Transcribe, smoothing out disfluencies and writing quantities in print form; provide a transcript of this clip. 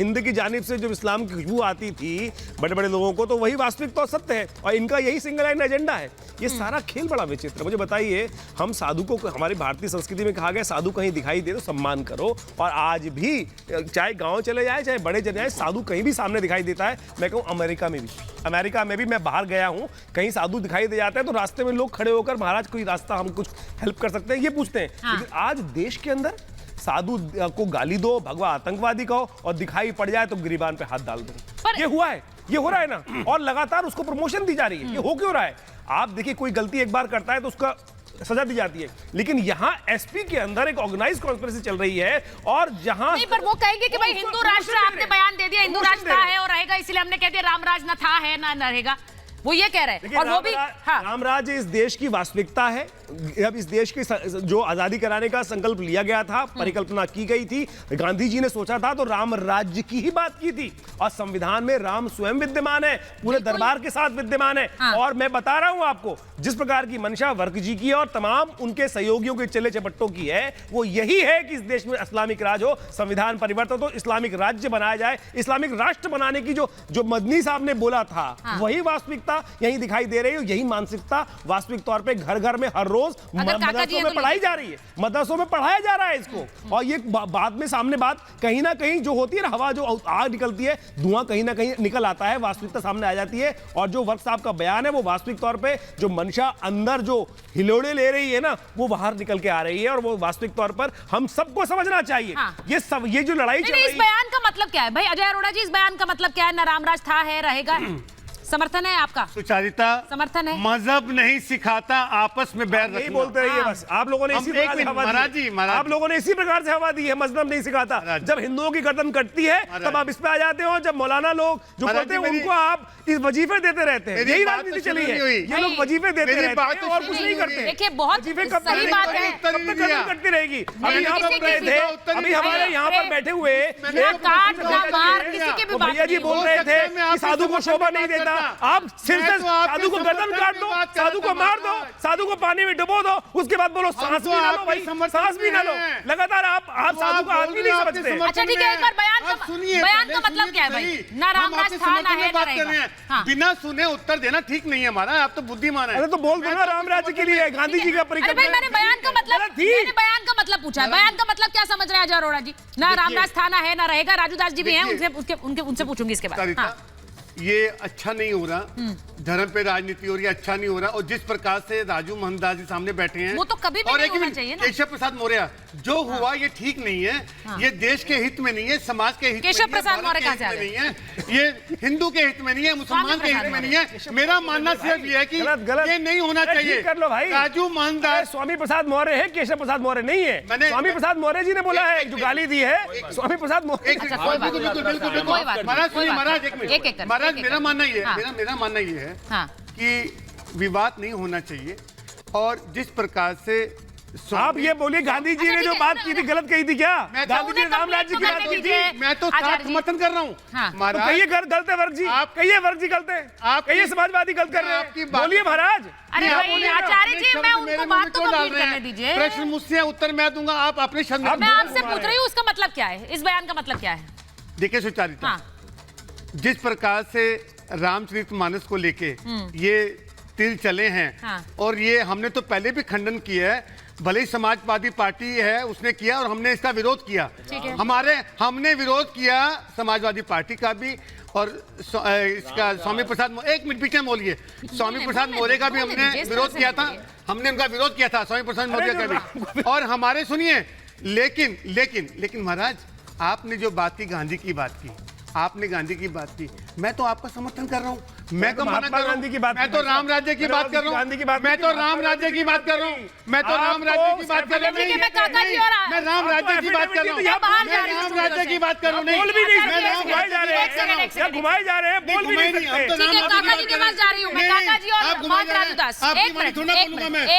हिंद की जानिब से जब इस्लाम की खुशबू आती थी बड़े बड़े लोगों को, तो वही वास्तविकता और सत्य है, और इनका यही सिंगल लाइन एजेंडा है। ये सारा खेल बड़ा विचित्र। मुझे बताइए, हम साधु को, हमारी भारतीय संस्कृति में कहा गया साधु कहीं दिखाई दे तो सम्मान करो, और आज भी चाहे गांव चले जाए चाहे बड़े चले जाए, साधु कहीं भी सामने दिखाई देता है। मैं कहूँ अमेरिका में भी मैं बाहर गया हूँ, कहीं साधु दिखाई दे जाता है तो रास्ते में लोग खड़े होकर महाराज कोई रास्ता हम कुछ हेल्प कर सकते हैं ये पूछते हैं। हाँ। लेकिन आज देश के अंदर साधु को गाली दो, भगवा आतंकवादी कहो, और दिखाई पड़ जाए तो गिरीबान पे हाथ डाल दो। ये हुआ है, ये हो रहा है ना, और लगातार उसको प्रमोशन दी जा रही है। ये हो क्यों रहा है? आप देखिए, कोई गलती एक बार करता है तो उसका सजा दी जाती है, लेकिन यहाँ एसपी के अंदर एक ऑर्गेनाइज कॉन्स्पिरेसी चल रही है, और जहाँ नहीं, पर वो कहेंगे कि भाई हिंदू राष्ट्र, आपने बयान दे दिया हिंदू राष्ट्र था है और रहेगा, इसलिए हमने कह दिया रामराज न था है ना रहेगा, वो ये कह रहे हैं। और वो भी रामराज इस देश की वास्तविकता है। अब इस देश की जो आजादी कराने का संकल्प लिया गया था, परिकल्पना की गई थी, गांधी जी ने सोचा था तो राम राज्य की ही बात की थी, और संविधान में राम स्वयं विद्यमान है, पूरे दरबार के साथ विद्यमान है। और मैं बता रहा हूं आपको, जिस प्रकार की मंशा वर्क जी की और तमाम उनके सहयोगियों के चले चपट्टों की है, वो यही है कि इस देश में इस्लामिक राज हो, संविधान परिवर्तन हो, इस्लामिक राज्य बनाया जाए, इस्लामिक राष्ट्र बनाने की जो मदनी साहब ने बोला था, वही वास्तविकता यही दिखाई दे रही है। यही मानसिकता वास्तविक तौर पे घर घर में हर रोज मदरसों में पढ़ाई जा रही है, मदरसों में पढ़ाया जा रहा है इसको। और ये बाद में सामने बात कहीं ना कहीं जो होती है ना, हवा जो आग निकलती है, धुआं कहीं ना कहीं निकल आता है, वास्तविकता सामने आ जाती है। और जो वर्क साहब का बयान है वो वास्तविक तौर पे जो मंशा अंदर जो हिलोड़े ले रही है ना, वो बाहर निकल के आ रही है, और वो वास्तविक तौर पर हम सबको समझना चाहिए। ये जो लड़ाई चल रही है, इस बयान का मतलब क्या है भाई अजय अरोड़ा जी? इस बयान का मतलब क्या है? ना रामराज था है रहेगा, समर्थन है आपका? सुचारिता, समर्थन है। मजहब नहीं सिखाता आपस में बैर रखना। यही बोलते रहिए बस। आप लोगों ने इसी प्रकार से हवा दी है। आप लोगों ने इसी प्रकार से हवा दी है, मजहब नहीं सिखाता। जब हिंदुओं की गर्दन कटती है तब आप इस पे आ जाते हो, जब मौलाना लोग जो बोलते हैं उनको आप इस वजीफे देते रहते हैं। यही राजनीति चली है, ये लोग वजीफे देते रहते हैं और कुछ नहीं करते। देखिए, बहुत सही बात है, गर्दन कटती रहेगी। अभी यहाँ पर बैठे थे, अभी हमारे यहाँ पर बैठे हुए भैया जी बोल रहे थे कि साधु को शोभा नहीं देता। आप सिर से साधु को गर्दन काट दो, साधु को मार दो, साधु को पानी में डुबो दो, उसके बाद बोलो सांस भी ना लो भाई, सांस भी ना लो। लगातार आप साधु को आदमी नहीं समझते। अच्छा ठीक है, एक बार बयान का मतलब क्या है भाई? ना रामराज था ना है ना रहेगा। बिना सुने उत्तर देना ठीक नहीं है हमारा, आप तो बुद्धिमान है। अरे तो बोल दो ना, रामराज्य के लिए गांधी जी का परिकल्पना। मैंने बयान का मतलब पूछा है। बयान का मतलब क्या समझ रहे हैं अजय अरोड़ा जी? ना रामराज था ना है ना रहेगा। राजू दास जी भी हैं, उनसे पूछूंगी इसके बाद। ये अच्छा नहीं हो रहा, धर्म पे राजनीति हो रही है, अच्छा नहीं हो रहा। और जिस प्रकार से राजू मोहनदास जी सामने बैठे हैं, वो तो कभी भी नहीं होना चाहिए ना। केशव प्रसाद मौर्य जो हुआ ये ठीक नहीं है। ये देश के हित में नहीं है, समाज के हित केशव प्रसाद मौर्य कहां से आ गए? नहीं है, ये हिंदू के हित में नहीं है, मुसलमान के हित में नहीं है। मेरा मानना सिर्फ ये है कि ये नहीं होना चाहिए। कर लो भाई, राजू मोहनदास स्वामी प्रसाद मौर्य है, केशव प्रसाद मौर्य नहीं है। स्वामी प्रसाद मौर्य जी ने बोला है, जो गाली दी है स्वामी प्रसाद मौर्य। महाराज मेरा मानना ये है, मेरा मानना ये है कि विवाद नहीं होना चाहिए। और जिस प्रकार से आप ये बोलिए, गांधी जी ने जो बात की थी गलत कही थी क्या? गांधी जी ने राम राज्य की बात की थी। मैं तो समर्थन कर रहा हूँ। कहिए गलत है वर्ग जी, आप कहिए वर्ग जी गलत है, आप कहिए समाजवादी गलत कर रहे हैं, बोलिए महाराज। अरे आचार्य जी, मैं उनको बात तो कंप्लीट करने दीजिए। प्रश्न मुझसे उत्तर मैं दूंगा, आप अपने शब्द। मैं आपसे पूछ रही हूँ, उसका मतलब क्या है? इस बयान का मतलब क्या है? देखिए सुचारिता, जिस प्रकार से रामचरितमानस को लेके ये तिल चले हैं, और ये हमने तो पहले भी खंडन किया है, भले ही समाजवादी पार्टी है उसने किया और हमने इसका विरोध किया। हमने विरोध किया समाजवादी पार्टी का भी, और इसका स्वामी प्रसाद, एक मिनट पीछे बोलिए, स्वामी प्रसाद मौर्य का भी हमने विरोध किया था। हमने उनका विरोध किया था, स्वामी प्रसाद मौर्य का भी। और हमारे सुनिए, लेकिन महाराज, आपने जो बात की, गांधी की बात की, आपने गांधी की बात की, मैं तो आपका समर्थन कर रहा हूँ। मैं तो महात्मा गांधी की बात, मैं तो राम राज्य की बात कर रहा हूँ। मैं तो राम राज्य की बात कर रहा हूँ। मैं तो राम राज्य की बात कर रहा हूँ। मैं राम राज्य की बात कर रहा हूँ। मैं राम राज्य की बात कर रहा हूँ। बोल भी नहीं, घुमाए जा रहे हैं, घुमाए जा रहे हैं, बोल भी नहीं सकते। काका जी के पास जा रही हूँ मैं, काका जी और राजू दास। एक मिनट,